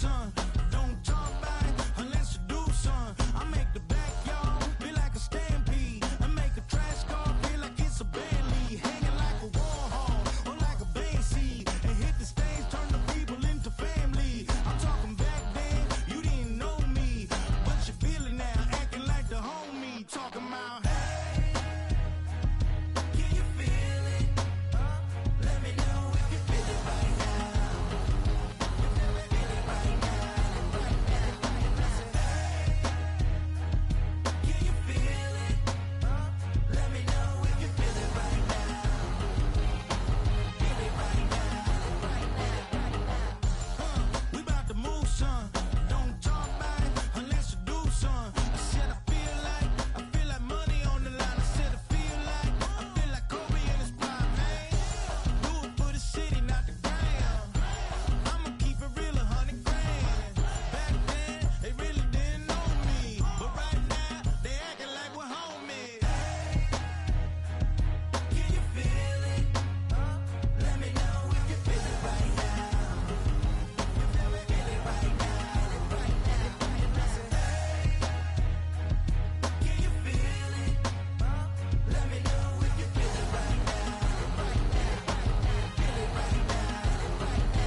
son. Don't talk about it unless you do, son. I make the backyard feel like a stampede. I make a trash car feel like it's a band lead. Hanging like a Warhol or like a band seed. And hit the stage, turn the people into family. I'm talking back then, you didn't know me. But you feel it now, acting like the homie. Talking about, hey, can you feel it? Let me know if you feel it right now. You feel it right now, right now, right now. Hey, can you feel it? Let me know if you feel it right now. Feel it right now, right now, right now. We about to move, son. Don't talk about it unless you do, son. I said I feel like money on the line. I said I feel like Kobe in his prime, man. Do it for the city, not the gram. I'ma keep it real, 100 grand. Back then, they really didn't know me, but right now, they acting like we're homies. Can you feel it? Let me know if you feel it right now. You feel it right now, right now, right now. Can you feel it? Let me know if you feel it right now, right now, feel it right now, right now.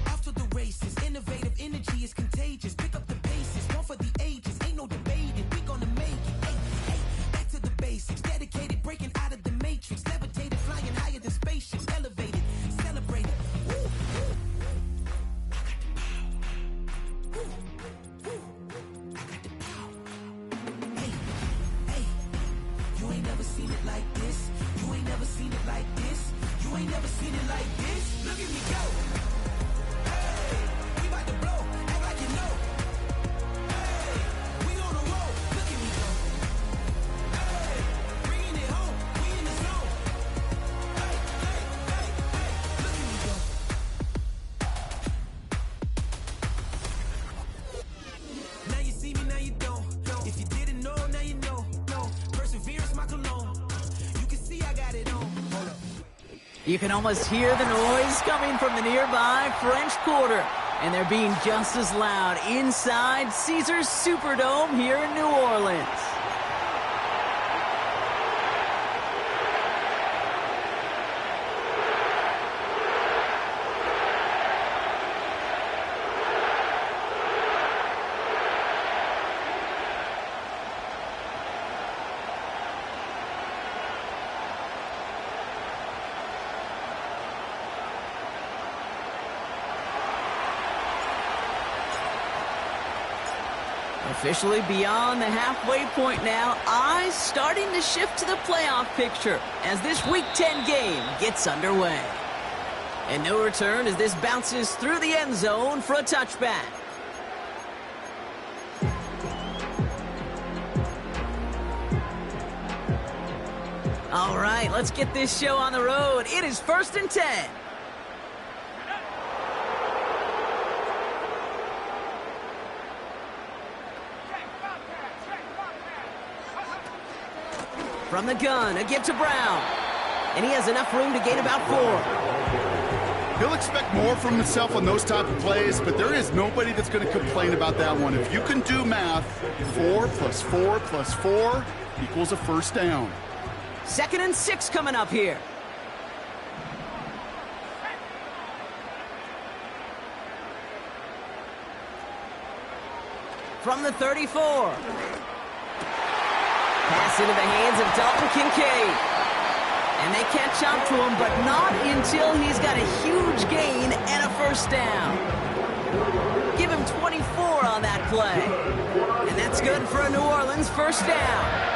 After the races, innovative energy is contagious. Pick up the paces, one for the ages. Ain't no debating, we gonna make it. Hey, hey, back to the basics. Dedicated, breaking out of the matrix. Levitated, flying higher than spaceships. Elevated, celebrated. Woo, woo. I got the power. Woo, woo. I got the power. Hey, hey, you ain't never seen it like this. You ain't never seen it like this. You ain't never seen it like this. Look at me go. We about to blow, act like you know. Hey, we on a roll, look at me go. Hey, bringing it home, we in the zone. Hey, hey, hey, hey, look at me go. Now you see me, now you don't. If you didn't know, now you know. Perseverance, my cologne. You can see I got it on. Hold up. You can almost hear the noise coming from the nearby French Quarter. And they're being just as loud inside Caesars Superdome here in New Orleans. Officially beyond the halfway point now, eyes starting to shift to the playoff picture as this Week 10 game gets underway. And no return as this bounces through the end zone for a touchback. right, let's get this show on the road. It is 1st and 10. From the gun, a give to Brown. And he has enough room to gain about 4. He'll expect more from himself on those type of plays, but there is nobody that's going to complain about that one. If you can do math, 4 plus 4 plus 4 equals a first down. 2nd and 6 coming up here. From the 34. Pass into the hands of Dalton Kincaid. And they catch up to him, but not until he's got a huge gain and a first down. Give him 24 on that play. And that's good for a New Orleans first down.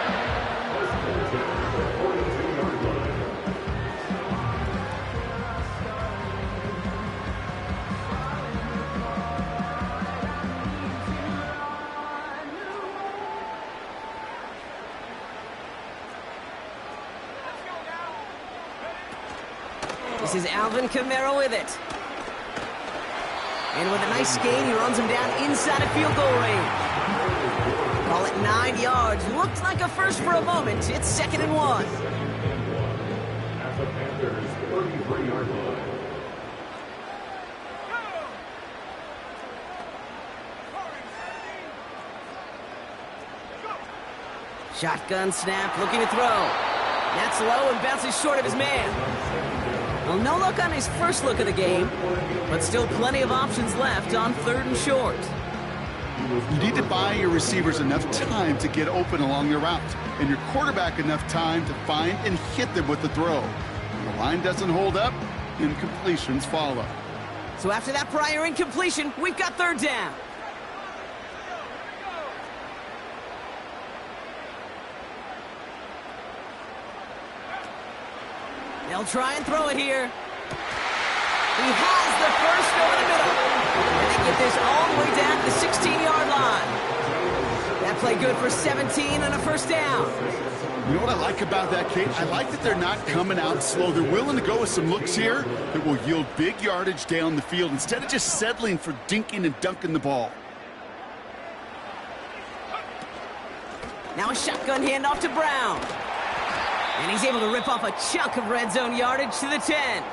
This is Alvin Kamara with it. And with a nice gain, he runs him down inside of field goal range. Call it 9 yards. Looked like a first for a moment. It's 2nd and 1. At the Panthers' 33-yard line. Shotgun snap, looking to throw. That's low and bounces short of his man. Well, no luck on his first look of the game, but still plenty of options left on 3rd and short. You need to buy your receivers enough time to get open along their route, and your quarterback enough time to find and hit them with the throw. When the line doesn't hold up, incompletions follow. So after that prior incompletion, we've got 3rd down. They'll try and throw it here. He has the first over the middle. And they get this all the way down to the 16-yard line. That play good for 17 and a first down. You know what I like about that, Kate? I like that they're not coming out slow. They're willing to go with some looks here that will yield big yardage down the field instead of just settling for dinking and dunking the ball. Now a shotgun handoff to Brown. And he's able to rip off a chunk of red zone yardage to the 10.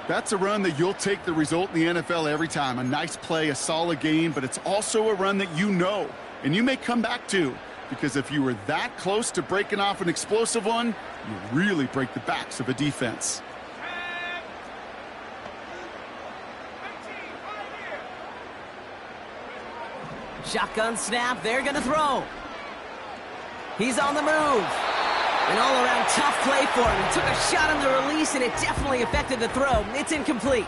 That's a run that you'll take the result in the NFL every time. A nice play, a solid game, but it's also a run that you know and you may come back to, because if you were that close to breaking off an explosive one, you really break the backs of a defense. Shotgun snap, they're going to throw. He's on the move. An all-around tough play for him. He took a shot on the release, and it definitely affected the throw. It's incomplete.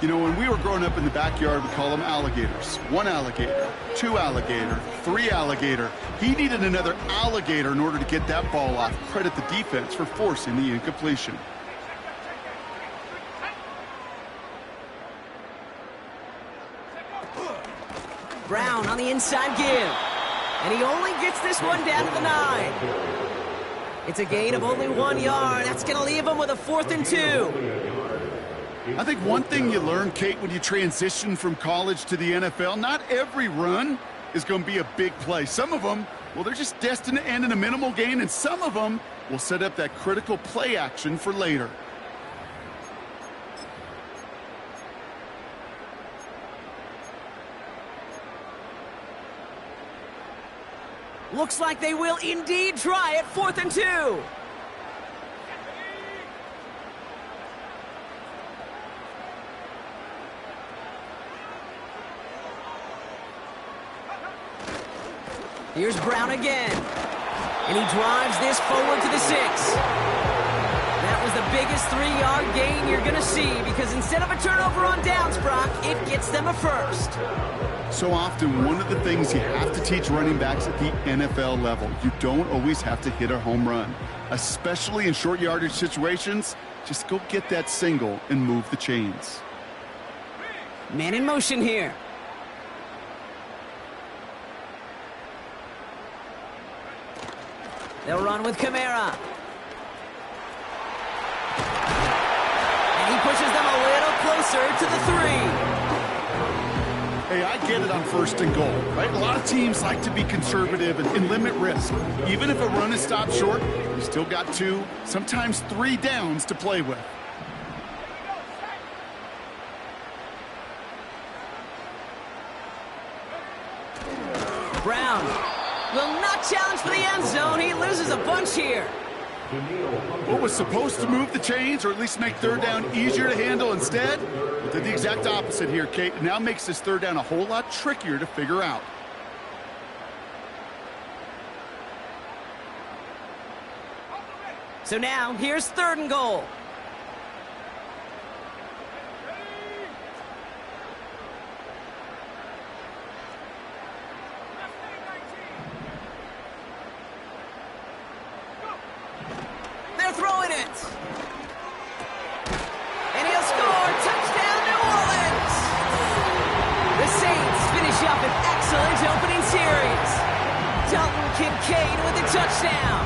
You know, when we were growing up in the backyard, we call them alligators. 1 alligator, 2 alligator, 3 alligator. He needed another alligator in order to get that ball off. Credit the defense for forcing the incompletion. Brown on the inside give. And he only gets this one down to the 9. It's a gain of only 1 yard. That's going to leave him with a 4th and 2. I think one thing you learn, Kate, when you transition from college to the NFL, not every run is going to be a big play. Some of them, well, they're just destined to end in a minimal gain, and some of them will set up that critical play action for later. Looks like they will indeed try it. 4th and 2. Here's Brown again. And he drives this forward to the 6. That was the biggest 3-yard gain you're going to see, because instead of a turnover on downs, Brock, it gets them a first. So often, one of the things you have to teach running backs at the NFL level, you don't always have to hit a home run. Especially in short yardage situations, just go get that single and move the chains. Man in motion here. They'll run with Kamara. And he pushes them a little closer to the 3. Hey, I get it on 1st and goal, right? A lot of teams like to be conservative and limit risk. Even if a run is stopped short, you still got 2, sometimes 3 downs to play with. Brown will not challenge for the end zone. He loses a bunch here. What was supposed to move the chains, or at least make 3rd down easier to handle instead, did the exact opposite here, Kate. It now makes this 3rd down a whole lot trickier to figure out. So now, here's 3rd and goal. They're throwing it. And he'll score. Touchdown, New Orleans. The Saints finish up an excellent opening series. Dalton Kincaid with a touchdown.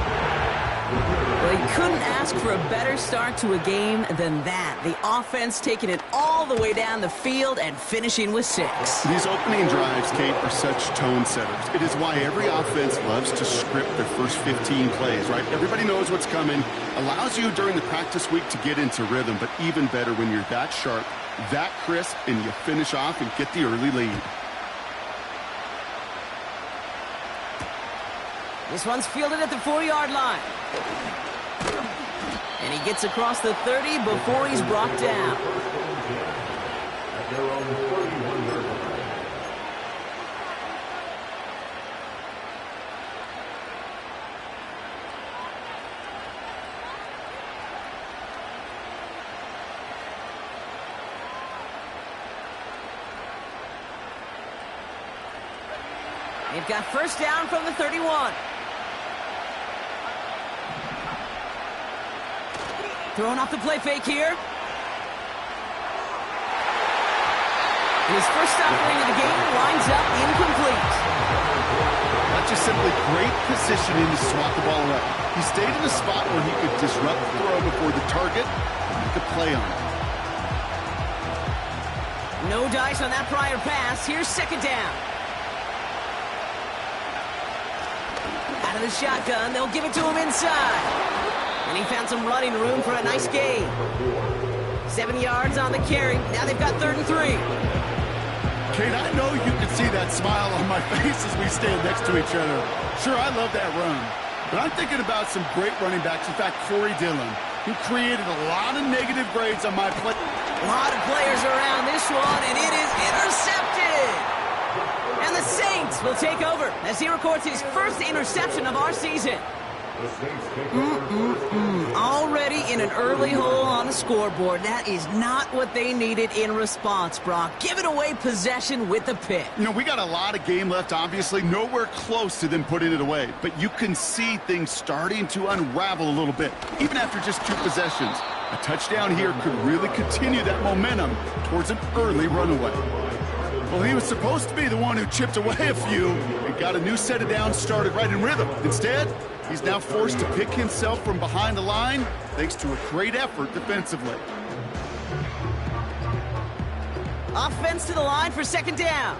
Well, he couldn't ask for a better start to a game than that. The offense taking it all the way down the field and finishing with 6. These opening drives, Kate, are such tone setters. It is why every offense loves to script their first 15 plays, right? Everybody knows what's coming. Allows you during the practice week to get into rhythm, but even better when you're that sharp, that crisp, and you finish off and get the early lead. This one's fielded at the 4-yard line. And he gets across the 30 before he's brought down. At their own 31-yard line. They've got 1st down from the 31. Throwing off the play fake here. His first offering of the game winds up incomplete. Not just simply great positioning to swat the ball up. He stayed in a spot where he could disrupt the throw before the target could play on it. No dice on that prior pass. Here's 2nd down. Out of the shotgun, they'll give it to him inside. And he found some running room for a nice gain. 7 yards on the carry. Now they've got 3rd and 3. Kate, I know you can see that smile on my face as we stand next to each other. Sure, I love that run. But I'm thinking about some great running backs. In fact, Corey Dillon, who created a lot of negative grades on my play. A lot of players around this one, and it is intercepted. And the Saints will take over as he records his first interception of our season. Already in an early hole on the scoreboard. That is not what they needed in response, Brock. Giving away possession with the pick. You know, we got a lot of game left, obviously. Nowhere close to them putting it away. But you can see things starting to unravel a little bit, even after just 2 possessions. A touchdown here could really continue that momentum towards an early runaway. Well, he was supposed to be the one who chipped away a few and got a new set of downs started right in rhythm. Instead, he's now forced to pick himself from behind the line thanks to a great effort defensively. Offense to the line for 2nd down.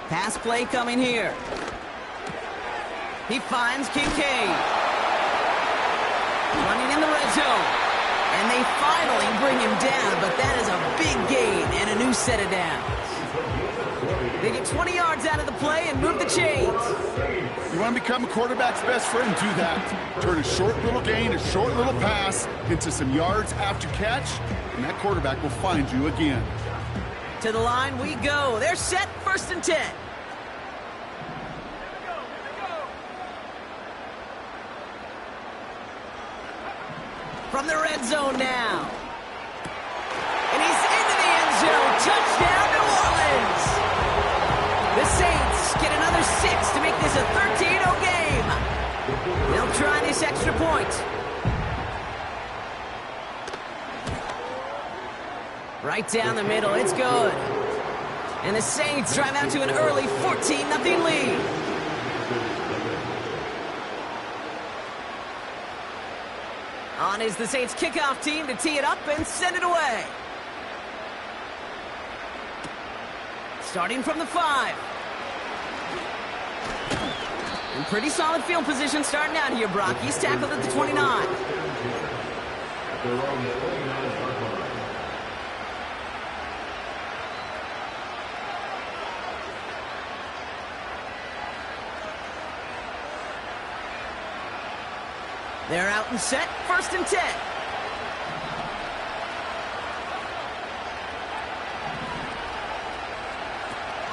Pass play coming here. He finds Kincaid. Running in the red zone. And they finally bring him down, but that is a big gain and a new set of downs. They get 20 yards out of the play and move the chains. You want to become a quarterback's best friend? Do that. Turn a short little gain, a short little pass into some yards after catch, and that quarterback will find you again. To the line we go. They're set, 1st and 10. From the red zone now. And he's into the end zone. Touchdown, New Orleans. The Saints get another 6 to make this a 13-0 game. extra point. Right down the middle, it's good. And the Saints drive out to an early 14-0 lead. On is the Saints kickoff team to tee it up and send it away. Starting from the 5. In pretty solid field position starting out here, Brock. He's tackled at the 29. They're out and set, 1st and 10.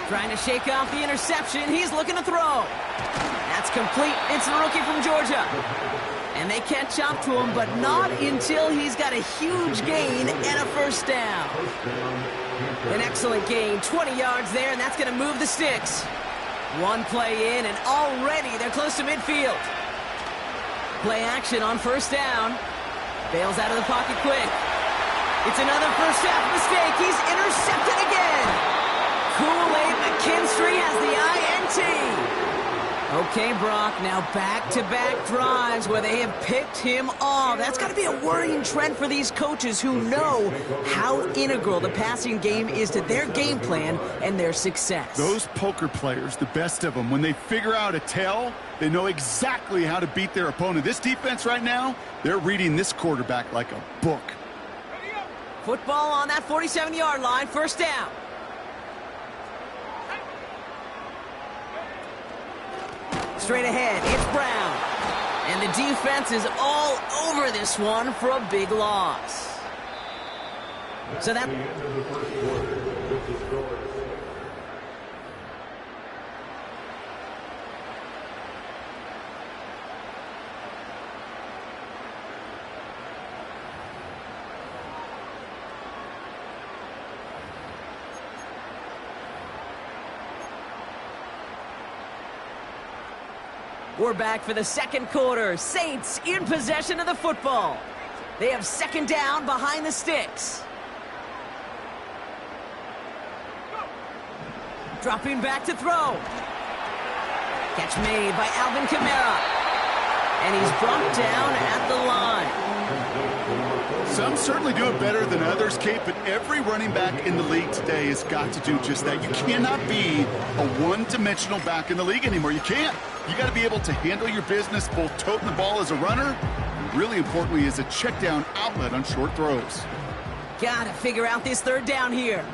Trying to shake off the interception. He's looking to throw. That's complete. It's the rookie from Georgia. And they catch up to him, but not until he's got a huge gain and a 1st down. An excellent gain, 20 yards there, and that's going to move the sticks. One play in, and already they're close to midfield. Play action on 1st down. Bails out of the pocket quick. It's another first half mistake. He's intercepted again. Kool-Aid McKinstry has the INT. Okay, Brock, now back-to-back drives where they have picked him off. That's got to be a worrying trend for these coaches who know how integral the passing game is to their game plan and their success. Those poker players, the best of them, when they figure out a tell, they know exactly how to beat their opponent. This defense right now, they're reading this quarterback like a book. Football on that 47-yard line, 1st down. Straight ahead, it's Brown. And the defense is all over this one for a big loss. So that... We're back for the 2nd quarter. Saints in possession of the football. They have 2nd down behind the sticks. Dropping back to throw. Catch made by Alvin Kamara. And he's brought down at the line. Some certainly do it better than others, Kate, but every running back in the league today has got to do just that. You cannot be a one-dimensional back in the league anymore. You can't. You got to be able to handle your business, both toting the ball as a runner, and really importantly as a check-down outlet on short throws. Got to figure out this 3rd down here.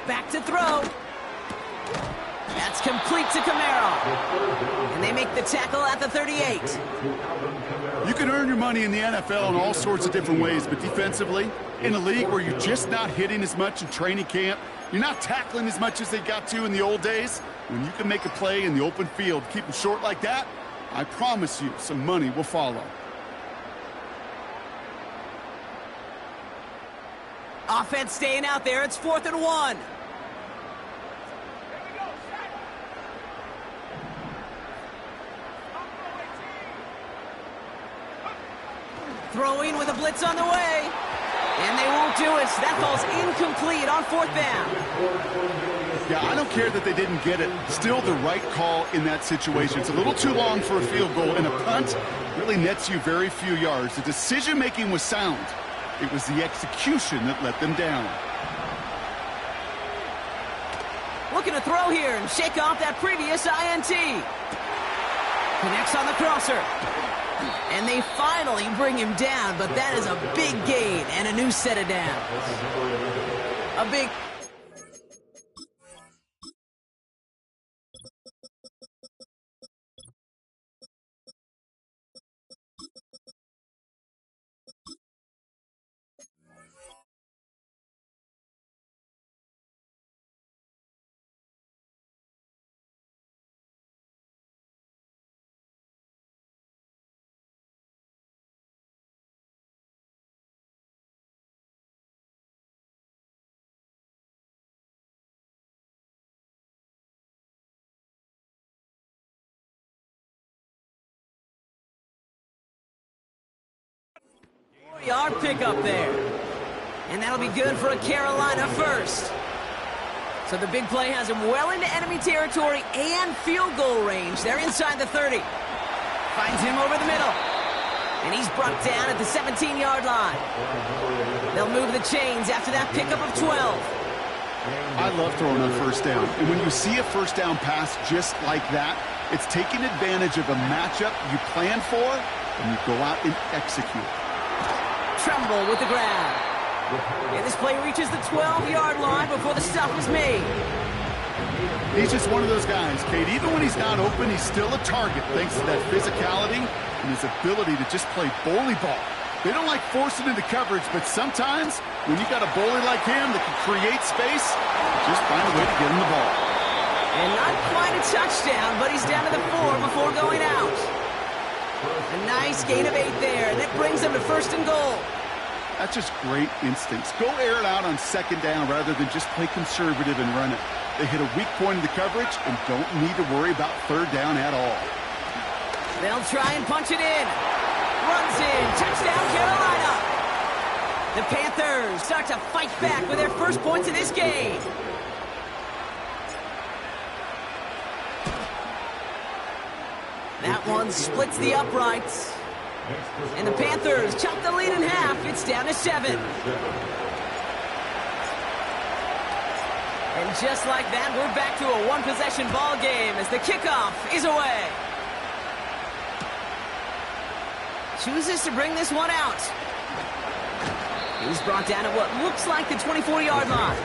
Back to throw. That's complete to Kamara. And they make the tackle at the 38. You can earn your money in the NFL in all sorts of different ways, but defensively, in a league where you're just not hitting as much in training camp, you're not tackling as much as they got to in the old days, when you can make a play in the open field, keep them short like that, I promise you some money will follow. Offense staying out there. It's 4th and 1. Throwing with a blitz on the way. And they won't do it. So that ball's incomplete on 4th down. Yeah, I don't care that they didn't get it. Still the right call in that situation. It's a little too long for a field goal, and a punt really nets you very few yards. The decision-making was sound. It was the execution that let them down. Looking to throw here and shake off that previous INT. Connects on the crosser. And they finally bring him down, but that is a big gain and a new set of downs. A big... 8-yard pickup there. And that'll be good for a Carolina first. So the big play has him well into enemy territory and field goal range. They're inside the 30. Finds him over the middle. And he's brought down at the 17-yard line. They'll move the chains after that pickup of 12. I love throwing on first down. And when you see a first down pass just like that, it's taking advantage of a matchup you plan for, and you go out and execute. Tremble with the grab. And this play reaches the 12-yard line before the stop is made. He's just one of those guys, Kate. Even when he's not open, he's still a target thanks to that physicality and his ability to just play bully ball. They don't like forcing into coverage, but sometimes when you got a bully like him that can create space, just find a way to get him the ball. And not quite a touchdown, but he's down to the 4 before going out. A nice gain of 8 there, and that brings them to 1st and goal. That's just great instincts. Go air it out on 2nd down rather than just play conservative and run it. They hit a weak point in the coverage and don't need to worry about 3rd down at all. They'll try and punch it in. Runs in. Touchdown, Carolina. The Panthers start to fight back with their first points in this game. That one splits the uprights. And the Panthers chop the lead in half. It's down to 7. And just like that, we're back to a one-possession ball game as the kickoff is away. Chooses to bring this one out. He's brought down at what looks like the 24-yard line.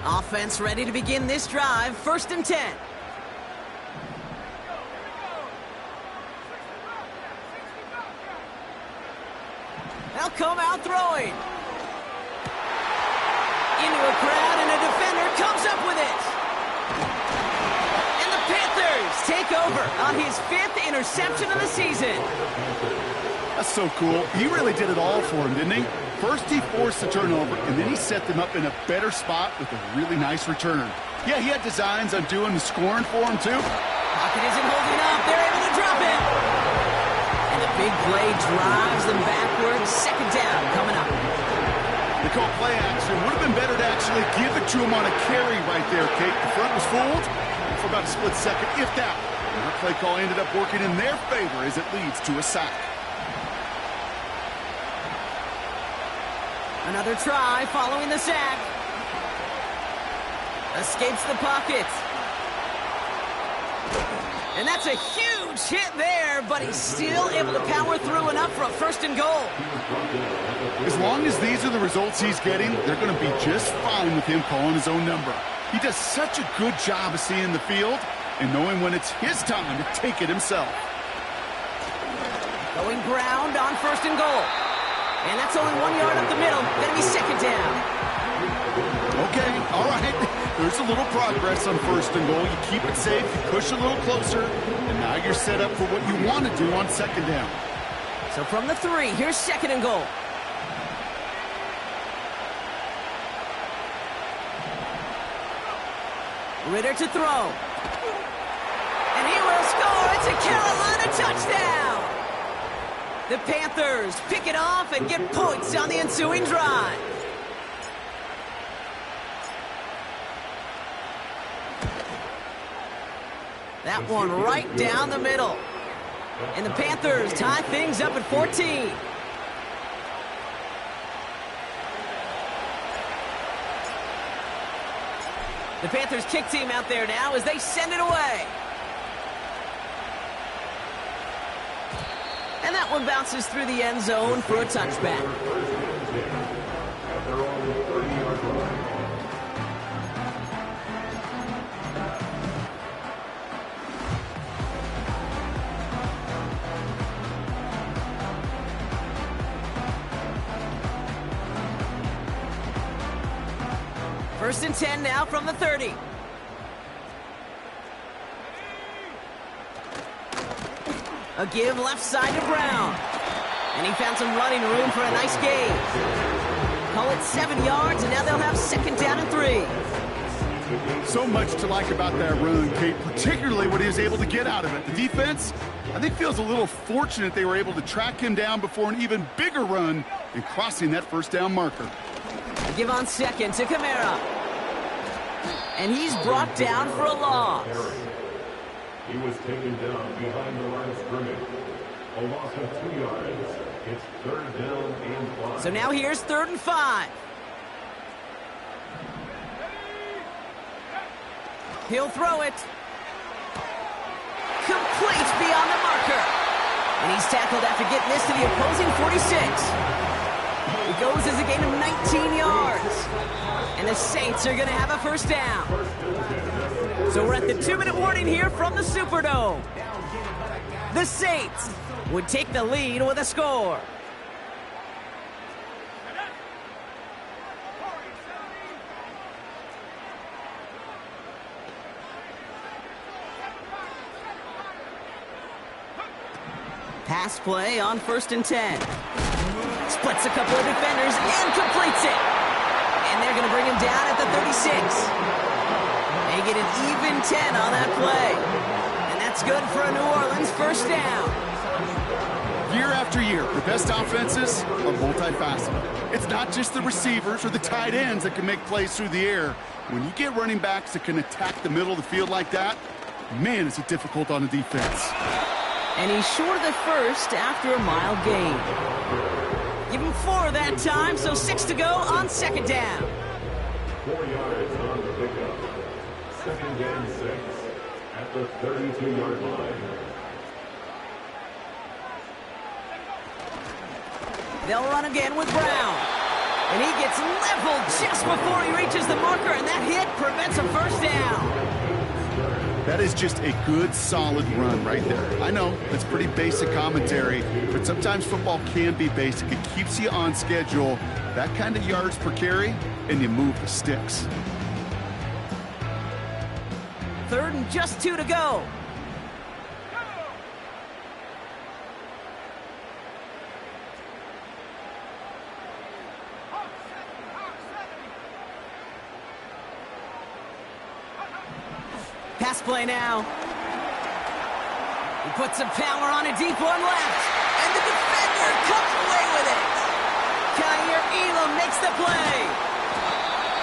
Offense ready to begin this drive. 1st and 10. They'll come out throwing. Into a crowd, and a defender comes up with it. And the Panthers take over on his 5th interception of the season. That's so cool. He really did it all for him, didn't he? First, he forced the turnover, and then he set them up in a better spot with a really nice return. Yeah, he had designs on doing the scoring for him, too. Pocket isn't holding up. They're able to drop it. And the big play drives them backwards. 2nd down coming up. They call play action. Would have been better to actually give it to him on a carry right there, Kate. The front was fooled for about a split second, if that. And that play call ended up working in their favor as it leads to a sack. Another try following the sack. Escapes the pocket. And that's a huge hit there, but he's still able to power through enough for a 1st and goal. As long as these are the results he's getting, they're going to be just fine with him calling his own number. He does such a good job of seeing the field and knowing when it's his time to take it himself. Going ground on 1st and goal. And that's only 1 yard up the middle. Going to be 2nd down. Okay, all right. There's a little progress on 1st and goal. You keep it safe, you push a little closer, and now you're set up for what you want to do on 2nd down. So from the 3, here's 2nd and goal. Ritter to throw. And he will score. It's a Carolina touchdown. The Panthers pick it off and get points on the ensuing drive. That one right down the middle. And the Panthers tie things up at 14. The Panthers kick team out there now as they send it away. And that one bounces through the end zone for a touchback. First and 10 now from the 30. A give left side to Brown. And he found some running room for a nice gain. Call it 7 yards, and now they'll have 2nd down and 3. So much to like about that run, Kate, particularly what he was able to get out of it. The defense, I think, feels a little fortunate they were able to track him down before an even bigger run and crossing that 1st down marker. Give on 2nd to Kamara. And he's brought down for a loss. He was taken down behind the line of scrimmage. A loss of 2 yards. It's 3rd down and 5. So now here's 3rd and 5. He'll throw it. Complete beyond the marker. And he's tackled after getting this to the opposing 46. It goes as a gain of 19 yards. And the Saints are going to have a 1st down. So we're at the 2-minute warning here from the Superdome. The Saints would take the lead with a score. Pass play on 1st and 10. Splits a couple of defenders and completes it. And they're going to bring him down at the 36. They get an even 10 on that play. And that's good for a New Orleans 1st down. Year after year, the best offenses are multifaceted. It's not just the receivers or the tight ends that can make plays through the air. When you get running backs that can attack the middle of the field like that, man, is it difficult on the defense. And he's short of the 1st after a mild gain. Give him 4 that time, so 6 to go on 2nd down. 4 yards on the pickup. 2nd and 6 at the 32-yard line. They'll run again with Brown. And he gets leveled just before he reaches the marker, and that hit prevents a 1st down. That is just a good, solid run right there. I know, it's pretty basic commentary, but sometimes football can be basic. It keeps you on schedule. That kind of yards per carry, and you move the sticks. 3rd and just 2 to go. Pass play now. He puts some power on a deep one left. And the defender comes away with it. Kaiir Elam makes the play.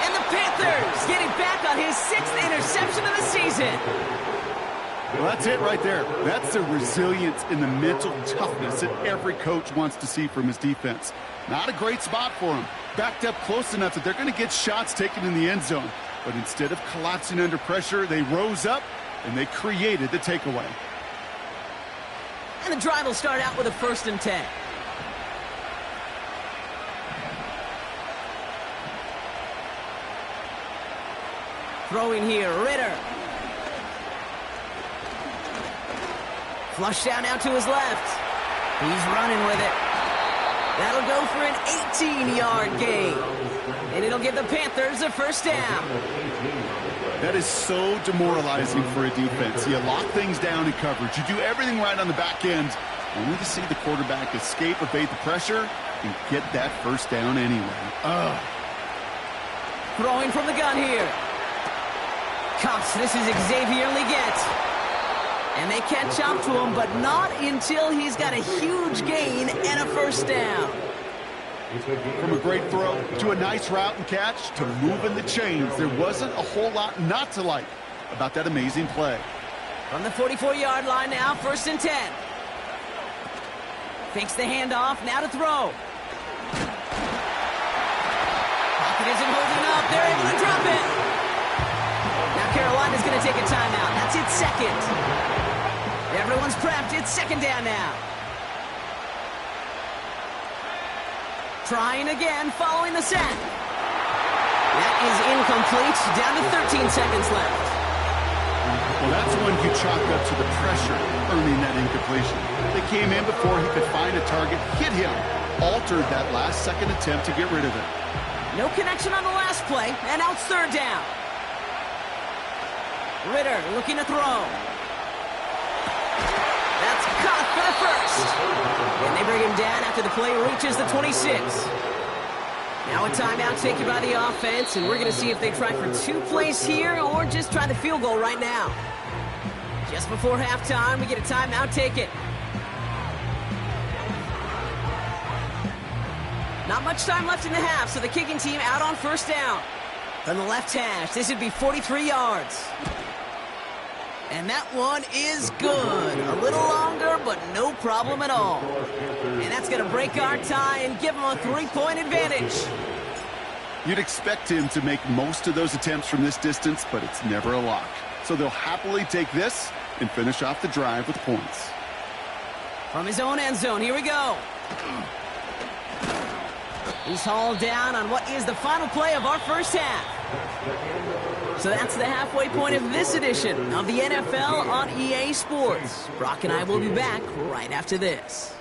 And the Panthers getting back on his 6th interception of the season. Well, that's it right there. That's the resilience and the mental toughness that every coach wants to see from his defense. Not a great spot for him. Backed up close enough that they're going to get shots taken in the end zone. But instead of collapsing under pressure, they rose up and they created the takeaway. And the drive will start out with a 1st and 10. Throwing here, Ritter. Flush down now to his left. He's running with it. That'll go for an 18-yard gain. And it'll give the Panthers a 1st down. That is so demoralizing for a defense. You lock things down in coverage. You do everything right on the back end, only to see the quarterback escape, evade the pressure, and get that 1st down anyway. Throwing from the gun here. Cuffs, this is Xavier Leggett. And they catch up to him, but not until he's got a huge gain and a 1st down. From a great throw to a nice route and catch to moving the chains, there wasn't a whole lot not to like about that amazing play. From the 44-yard line now, 1st and 10. Fakes the handoff, now to throw. Pocket isn't holding up, they're able to drop it. Now Carolina's going to take a timeout. That's its 2nd. Everyone's prepped, it's 2nd down now. Trying again, following the sack. That is incomplete, down to 13 seconds left. Well, that's one you chalk up to the pressure earning that incompletion. They came in before he could find a target, hit him, altered that last-second attempt to get rid of it. No connection on the last play, and now it's 3rd down. Ritter looking to throw. That's caught for the 1st. And they bring him down after the play reaches the 26. Now a timeout taken by the offense, and we're going to see if they try for 2 plays here or just try the field goal right now. Just before halftime, we get a timeout taken. Not much time left in the half, so the kicking team out on first down. From the left hash, this would be 43 yards. And that one is good. A little longer, but no problem at all. And that's going to break our tie and give them a 3-point advantage. You'd expect him to make most of those attempts from this distance, but it's never a lock. So they'll happily take this and finish off the drive with points. From his own end zone, here we go. He's hauled down on what is the final play of our first half. So that's the halfway point of this edition of the NFL on EA Sports. Brock and I will be back right after this.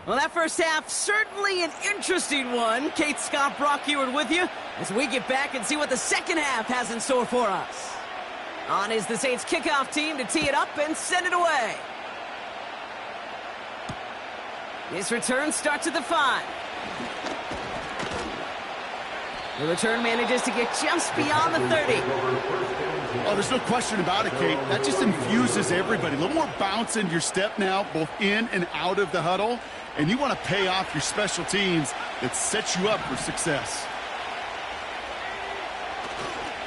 Well, that first half, certainly an interesting one. Kate, Scott, Brock Heward with you as we get back and see what the second half has in store for us. On is the Saints kickoff team to tee it up and send it away. His return starts at the 5. The return manages to get just beyond the 30. Oh, there's no question about it, Kate. That just infuses everybody. A little more bounce in your step now, both in and out of the huddle. And you want to pay off your special teams that sets you up for success.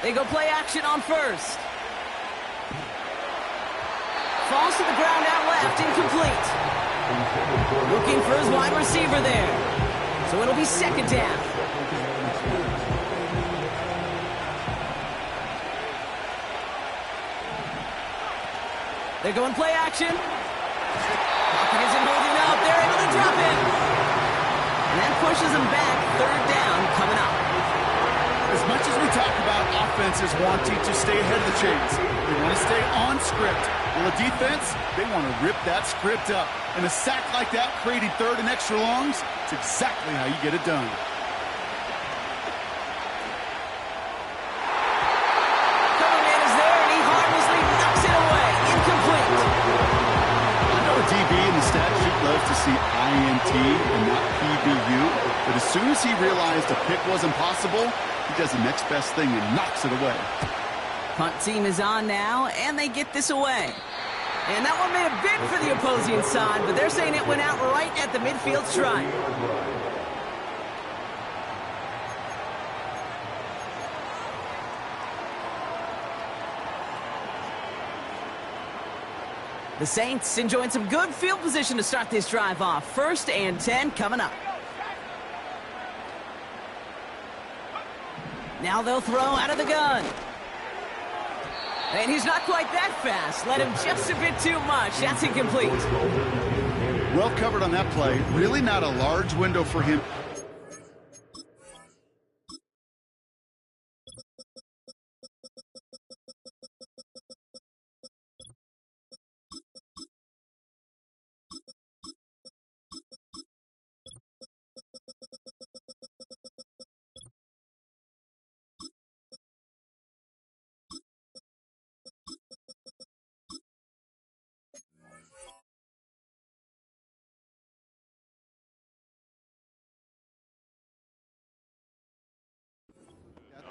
They go play action on first. Falls to the ground out left, incomplete. Looking for his wide receiver there. So it'll be second down. They're going play action. Pocket isn't holding up. They're able to drop it. And that pushes them back. Third down coming up. As much as we talk about offenses wanting to stay ahead of the chains, they want to stay on script. Well, the defense, they want to rip that script up. And a sack like that, creating third and extra longs, it's exactly how you get it done. Cover man is there, and he harmlessly knocks it away. Incomplete. I know a DB in the stat sheet loves to see INT and not PBU, but as soon as he realized a pick wasn't possible, he does the next best thing and knocks it away. Punt team is on now, and they get this away. And that one made a bid for the opposing side, but they're saying it went out right at the midfield stripe. The Saints enjoying some good field position to start this drive off. 1st and 10 coming up. Now they'll throw out of the gun. And he's not quite that fast. Let him just a bit too much. That's incomplete. Well covered on that play. Really not a large window for him.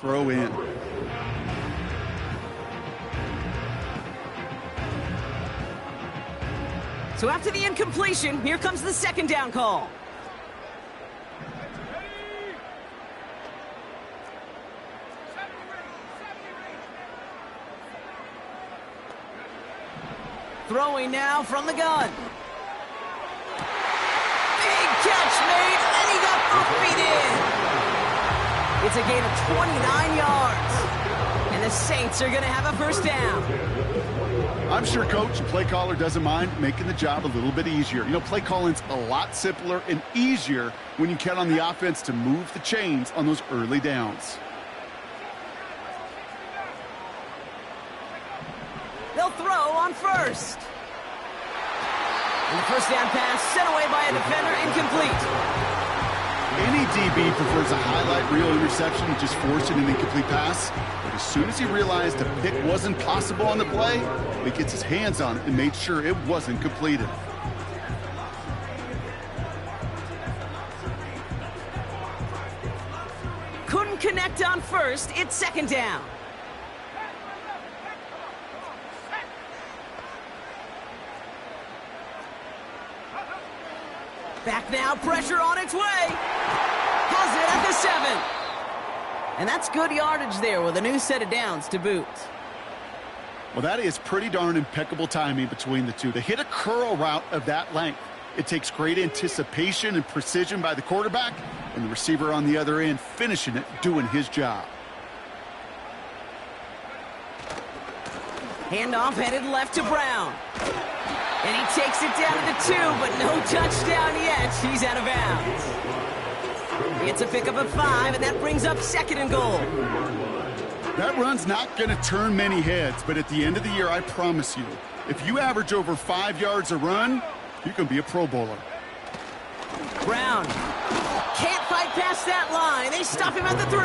Throw in. So after the incompletion, here comes the second down call. Throwing now from the gun. Big catch made, and he got both feet in. It's a gain of 29 yards. And the Saints are going to have a first down. I'm sure coach and play caller doesn't mind making the job a little bit easier. You know, play calling's a lot simpler and easier when you count on the offense to move the chains on those early downs. They'll throw on first. And the first down pass sent away by a defender, incomplete. Any DB prefers a highlight reel interception and just forcing an incomplete pass. But as soon as he realized a pick wasn't possible on the play, he gets his hands on it and made sure it wasn't completed. Couldn't connect on first. It's second down. Back now, pressure on its way. Has it at the 7. And that's good yardage there with a new set of downs to boot. Well, that is pretty darn impeccable timing between the two. To hit a curl route of that length, it takes great anticipation and precision by the quarterback, and the receiver on the other end finishing it, doing his job. Handoff headed left to Brown. And he takes it down to the 2, but no touchdown yet. He's out of bounds. He gets a pickup of 5, and that brings up 2nd and goal. That run's not going to turn many heads, but at the end of the year, I promise you, if you average over 5 yards a run, you can be a Pro Bowler. Brown can't fight past that line. They stop him at the 3.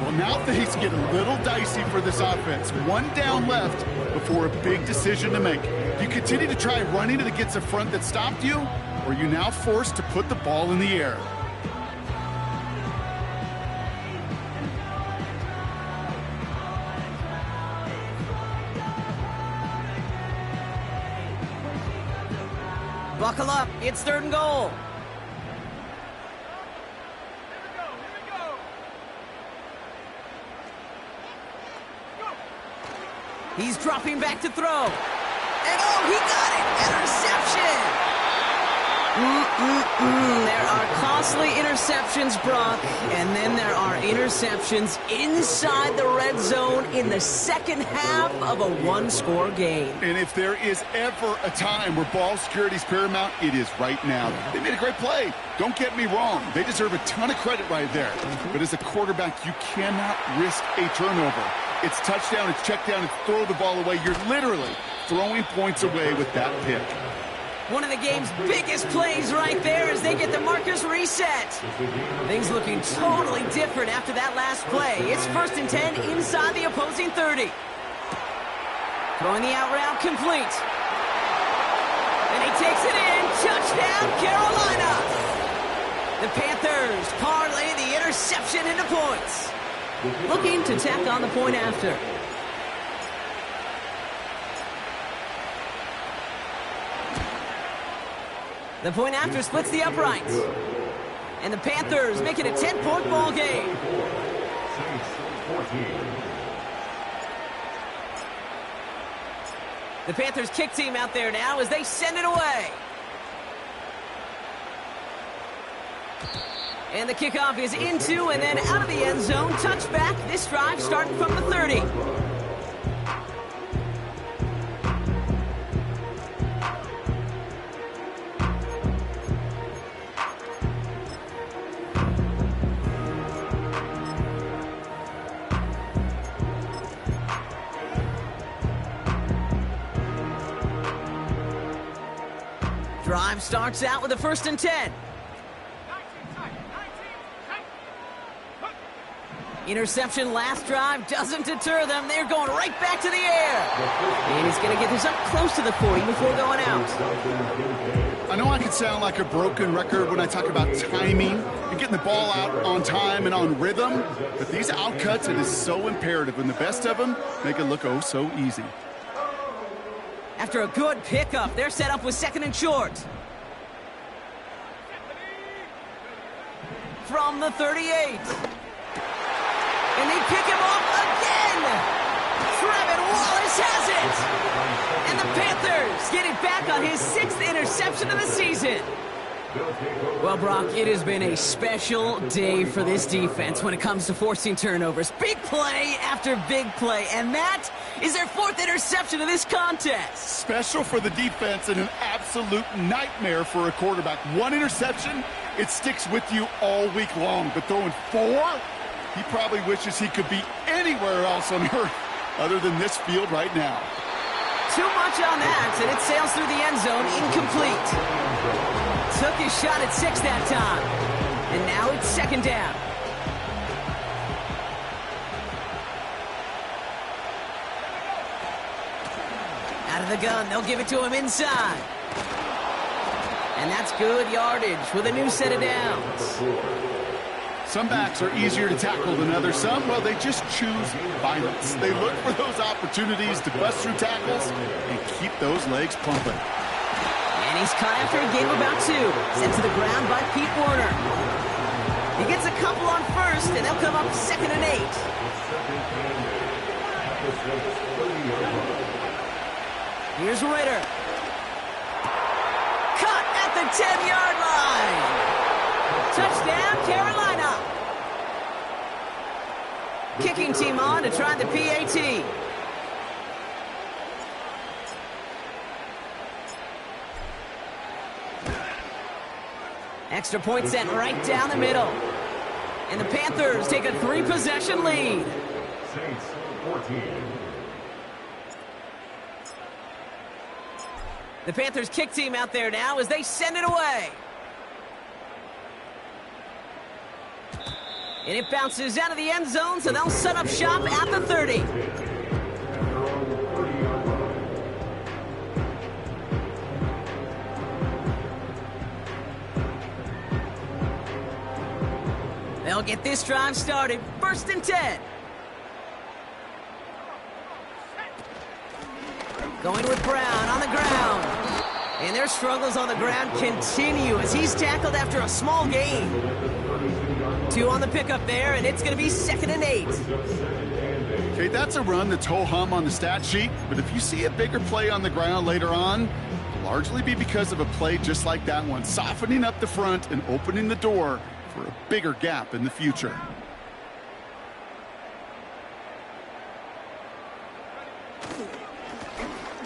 Well, now things get a little dicey for this offense. 1 down left before a big decision to make. Do you continue to try running it against a front that stopped you, or are you now forced to put the ball in the air? Buckle up. It's 3rd and goal. He's dropping back to throw. And oh, he got it! Interception! There are costly interceptions, Brock, and then there are interceptions inside the red zone in the second half of a 1-score game. And if there is ever a time where ball security is paramount, it is right now. They made a great play. Don't get me wrong. They deserve a ton of credit right there. But as a quarterback, you cannot risk a turnover. It's touchdown, it's check down, it's throw the ball away. You're literally throwing points away with that pick. One of the game's biggest plays right there as they get the markers reset. Things looking totally different after that last play. It's 1st and 10 inside the opposing 30. Throwing the out route complete. And he takes it in. Touchdown, Carolina. The Panthers parlay the interception into points. Looking to tack on the point after. The point after splits the uprights. And the Panthers make it a 10-point ball game. The Panthers kick team out there now as they send it away. And the kickoff is into and then out of the end zone. Touchback. This drive starting from the 30. Drive starts out with a 1st and 10. Interception last drive doesn't deter them. They're going right back to the air. And he's going to get this up close to the 40 before going out. I know I can sound like a broken record when I talk about timing and getting the ball out on time and on rhythm, but these outcuts, it is so imperative, and the best of them make it look oh so easy. After a good pickup, they're set up with 2nd and short. From the 38. And they pick him off again. Trevin Wallace has it. And the Panthers get it back on his 6th interception of the season. Well, Brock, it has been a special day for this defense when it comes to forcing turnovers. Big play after big play, and that is their 4th interception of this contest. Special for the defense and an absolute nightmare for a quarterback. 1 interception, it sticks with you all week long, but throwing 4, he probably wishes he could be anywhere else on earth other than this field right now. Too much on that, and it sails through the end zone incomplete. took his shot at 6 that time. And now it's second down. Out of the gun, they'll give it to him inside. And that's good yardage with a new set of downs. Some backs are easier to tackle than others. Some, well, they just choose violence. They look for those opportunities to bust through tackles and keep those legs pumping. And he's caught after a gain of about 2. Sent to the ground by Pete Werner. He gets a couple on first, and they'll come up 2nd and 8. Here's Ritter. Cut at the 10-yard line. Touchdown, Carolina. Kicking team on to try the PAT. Extra point sent right down the middle. And the Panthers take a 3-possession lead. Saints 14. The Panthers kick team out there now as they send it away. And it bounces out of the end zone, so they'll set up shop at the 30. They'll get this drive started. 1st and 10. Going with Brown on the ground. And their struggles on the ground continue as he's tackled after a small gain. 2 on the pickup there, and it's going to be 2nd and 8. Okay, that's a run that's ho-hum on the stat sheet, but if you see a bigger play on the ground later on, it'll largely be because of a play just like that one, softening up the front and opening the door for a bigger gap in the future.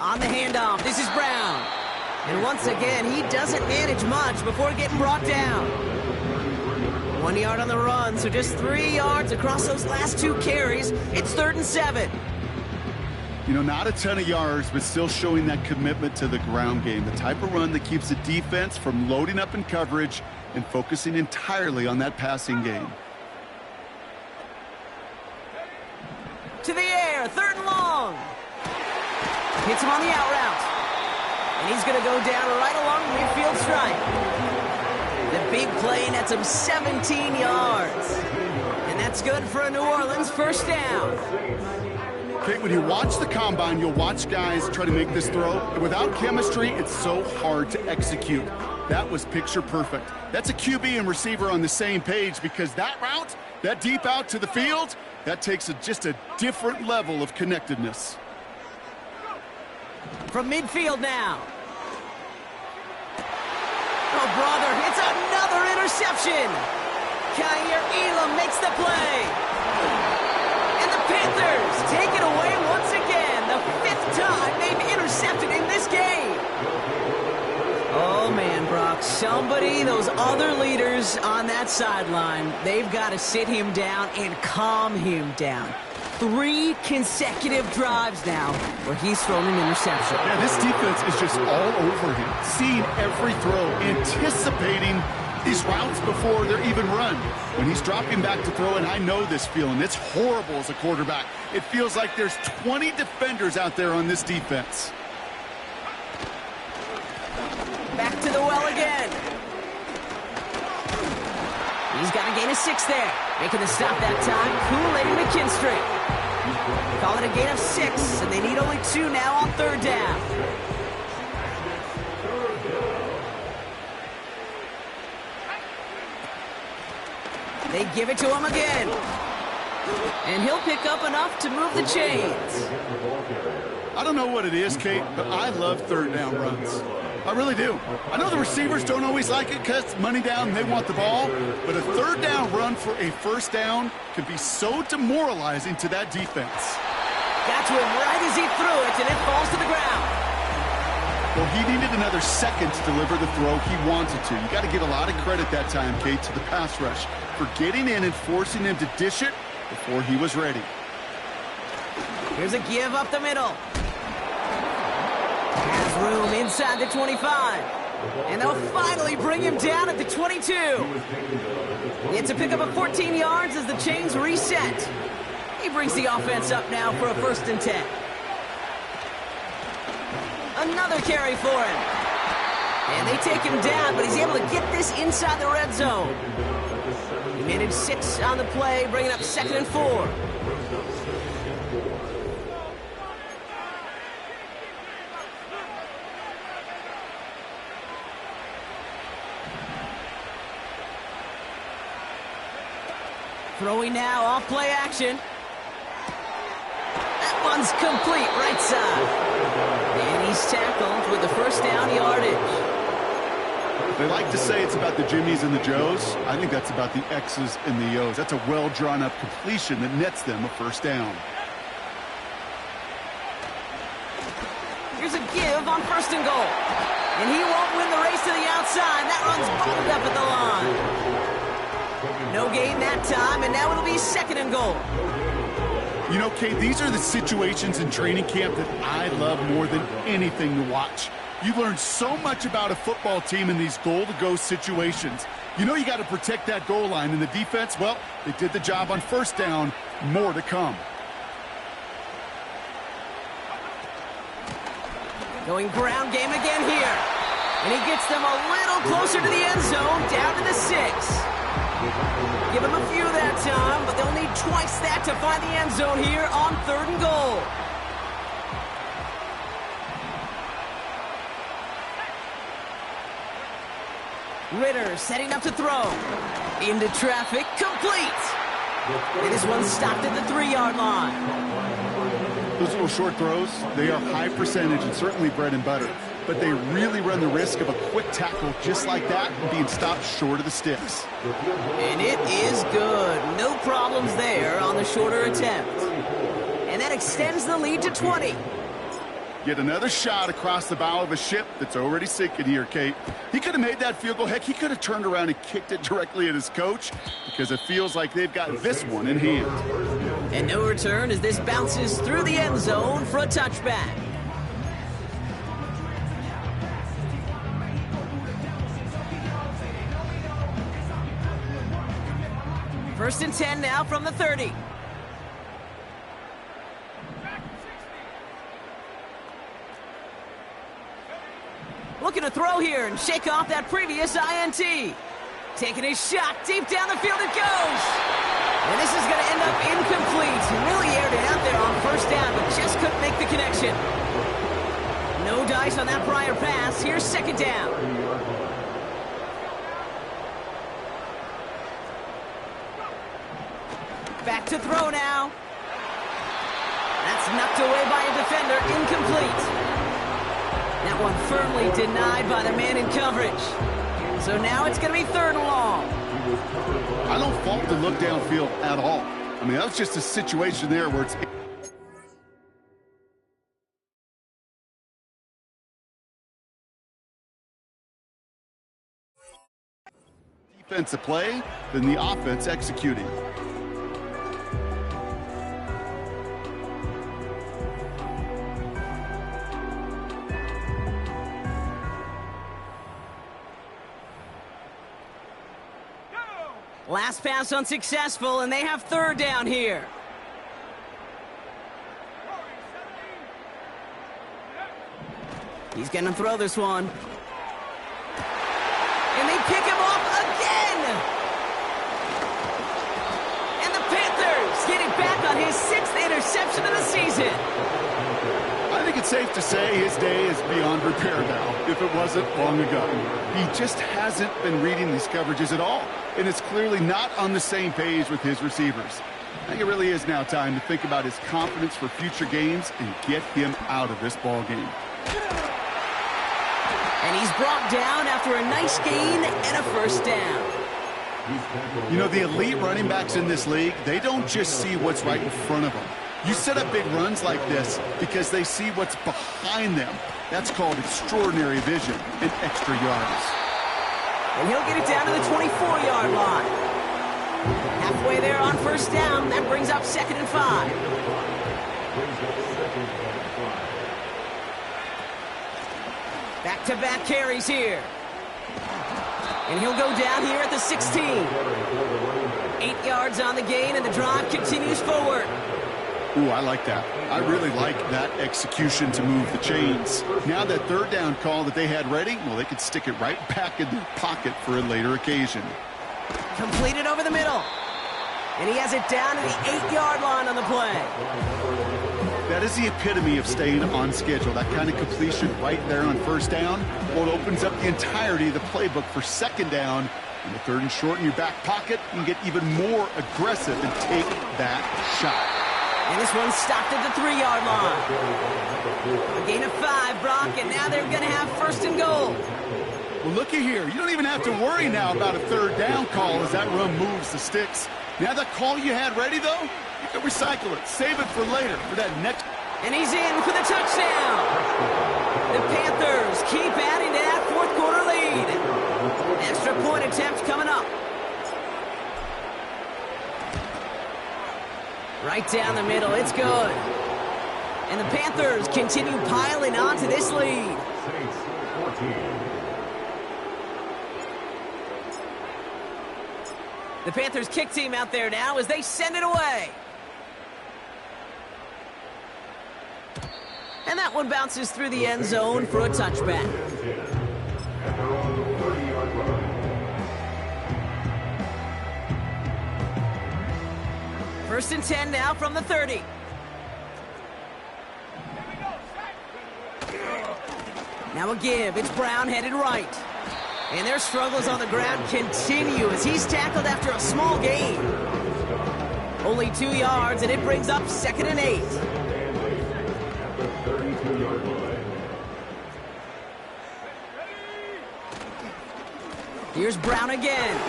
On the handoff, this is Brown. And once again, he doesn't manage much before getting brought down. 1 yard on the run, so just 3 yards across those last 2 carries. It's 3rd and 7. You know, not a ton of yards, but still showing that commitment to the ground game. The type of run that keeps the defense from loading up in coverage and focusing entirely on that passing game. To the air, 3rd and long. Hits him on the out route. And he's going to go down right along the midfield stripe. The big play nets him 17 yards. And that's good for a New Orleans 1st down. Okay, when you watch the combine, you'll watch guys try to make this throw. And without chemistry, it's so hard to execute. That was picture perfect. That's a QB and receiver on the same page because that route, that deep out to the field, that takes just a different level of connectedness. From midfield now. Oh, brother, it's another interception. Kaiir Elam makes the play. And the Panthers take it away once again. The 5th time they've intercepted in this game. Oh, man, Brock, those other leaders on that sideline, they've got to sit him down and calm him down. 3 consecutive drives now where he's thrown an interception. Yeah, this defense is just all over him, seeing every throw, anticipating these routes before they're even run. When he's dropping back to throw, and I know this feeling, it's horrible as a quarterback. It feels like there's 20 defenders out there on this defense. Back to the well again. He's got a gain of 6 there. Making the stop that time, Kool-Aid McKinstry. Call it a gain of 6, and they need only 2 now on 3rd down. They give it to him again. And he'll pick up enough to move the chains. I don't know what it is, Kate, but I love 3rd down runs. I really do. I know the receivers don't always like it because it's money down and they want the ball, but a 3rd down run for a 1st down can be so demoralizing to that defense. Got to him right as he threw it, and it falls to the ground. Well, he needed another second to deliver the throw he wanted to. You got to give a lot of credit that time, Kate, to the pass rush for getting in and forcing him to dish it before he was ready. Here's a give up the middle. Has room inside the 25. And they'll finally bring him down at the 22. It's a pickup of 14 yards as the chains reset. He brings the offense up now for a 1st and 10. Another carry for him. And they take him down, but he's able to get this inside the red zone. He managed 6 on the play, bringing up 2nd and 4. Throwing now, off play action. That one's complete, right side. And he's tackled with the 1st down yardage. They like to say it's about the Jimmies and the Joes. I think that's about the X's and the O's. That's a well-drawn-up completion that nets them a 1st down. Here's a give on 1st and goal. And he won't win the race to the outside. That run's bottled up at the line. No gain that time, and now it'll be 2nd and goal. You know, Kate, these are the situations in training camp that I love more than anything to watch. You learn so much about a football team in these goal-to-go situations. You know you got to protect that goal line, and the defense, well, they did the job on 1st down. More to come. Going ground game again here. And he gets them a little closer to the end zone, down to the 6. Give him a few that time, but they'll need twice that to find the end zone here on 3rd and goal. Ritter setting up to throw. Into traffic, complete. And this one's stopped at the 3-yard line. Those little short throws, they are high percentage and certainly bread and butter. But they really run the risk of a quick tackle just like that and being stopped short of the sticks. And it is good. No problems there on the shorter attempt. And that extends the lead to 20. Yet another shot across the bow of a ship that's already sinking here, Kate. He could have made that field goal. Heck, he could have turned around and kicked it directly at his coach because it feels like they've got this one in hand. And no return as this bounces through the end zone for a touchback. First and 10 now from the 30. Looking to throw here and shake off that previous INT. Taking his shot, deep down the field it goes. And this is going to end up incomplete. He really aired it out there on 1st down, but just couldn't make the connection. No dice on that prior pass. Here's 2nd down. Back to throw now. That's knocked away by a defender, incomplete. That one firmly denied by the man in coverage. So now it's going to be 3rd and long. I don't fault the look downfield at all. I mean, that was just a situation there where it's defensive play, then the offense executing. Last pass unsuccessful, and they have 3rd down here. He's going to throw this one. And they pick him off again! And the Panthers get it back on his 6th interception of the season. I think it's safe to say his day is beyond repair now, if it wasn't long ago. He just hasn't been reading these coverages at all, and it's clearly not on the same page with his receivers. I think it really is now time to think about his confidence for future games and get him out of this ball game. And he's brought down after a nice gain and a 1st down. You know, the elite running backs in this league, they don't just see what's right in front of them. You set up big runs like this because they see what's behind them. That's called extraordinary vision and extra yards. And he'll get it down to the 24-yard line. Halfway there on 1st down. That brings up 2nd and 5. Back-to-back carries here. And he'll go down here at the 16. 8 yards on the gain, and the drive continues forward. Ooh, I like that. I really like that execution to move the chains. Now that third down call that they had ready, well, they could stick it right back in their pocket for a later occasion. Completed over the middle. And he has it down to the 8-yard line on the play. That is the epitome of staying on schedule. That kind of completion right there on first down. Well, it opens up the entirety of the playbook for second down. And the third and short in your back pocket, you can get even more aggressive and take that shot. And this one stopped at the 3-yard line. A gain of 5, Brock, and now they're going to have first and goal. Well, looky here. You don't even have to worry now about a third down call as that run moves the sticks. Now that call you had ready, though, you can recycle it. Save it for later for that next. And he's in for the touchdown. The Panthers keep adding to that fourth-quarter lead. Extra point attempt coming up. Right down the middle. It's good. And the Panthers continue piling on to this lead. The Panthers kick team out there now as they send it away. And that one bounces through the end zone for a touchback. First and 10 now from the 30. Now a give. It's Brown headed right. And their struggles on the ground continue as he's tackled after a small gain. Only 2 yards, and it brings up 2nd and 8. Here's Brown again.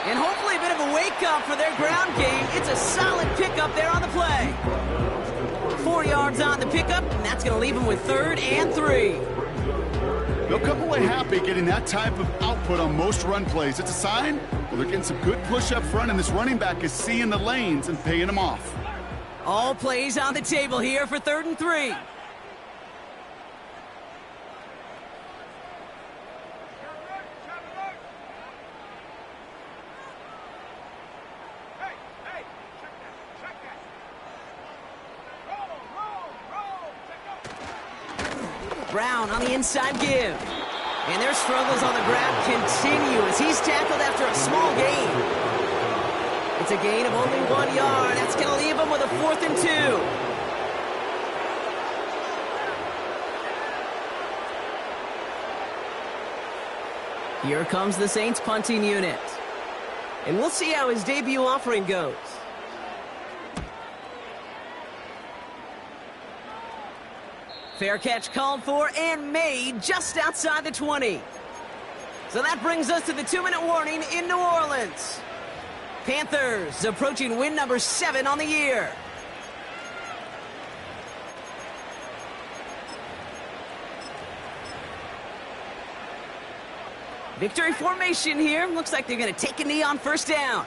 And hopefully a bit of a wake-up for their ground game. It's a solid pickup there on the play. 4 yards on the pickup, and that's going to leave them with 3rd and 3. They'll come away happy getting that type of output on most run plays. It's a sign, well, they're getting some good push up front, and this running back is seeing the lanes and paying them off. All plays on the table here for 3rd and 3. Brown on the inside give. And their struggles on the ground continue as he's tackled after a small gain. It's a gain of only 1 yard. That's going to leave him with a 4th and 2. Here comes the Saints punting unit. And we'll see how his debut offering goes. Fair catch called for and made just outside the 20. So that brings us to the 2-minute warning in New Orleans. Panthers approaching win number 7 on the year. Victory formation here. Looks like they're going to take a knee on first down.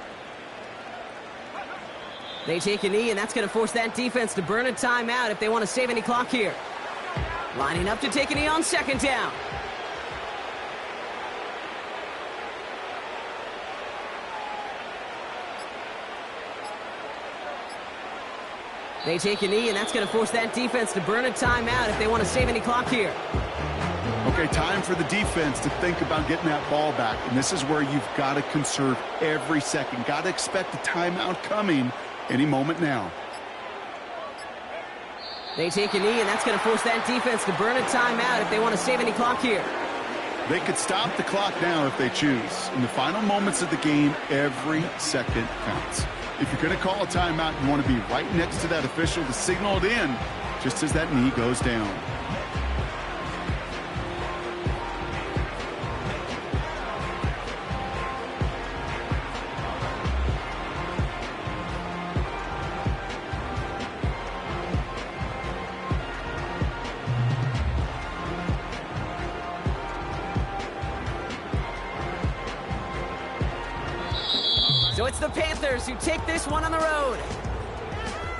They take a knee, and that's going to force that defense to burn a timeout if they want to save any clock here. Lining up to take a knee on second down. They take a knee, and that's going to force that defense to burn a timeout if they want to save any clock here. Okay, time for the defense to think about getting that ball back. And this is where you've got to conserve every second. Got to expect a timeout coming any moment now. They take a knee, and that's going to force that defense to burn a timeout if they want to save any clock here. They could stop the clock now if they choose. In the final moments of the game, every second counts. If you're going to call a timeout, you want to be right next to that official to signal it in just as that knee goes down. So it's the Panthers who take this one on the road.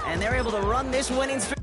And they're able to run this winning streak.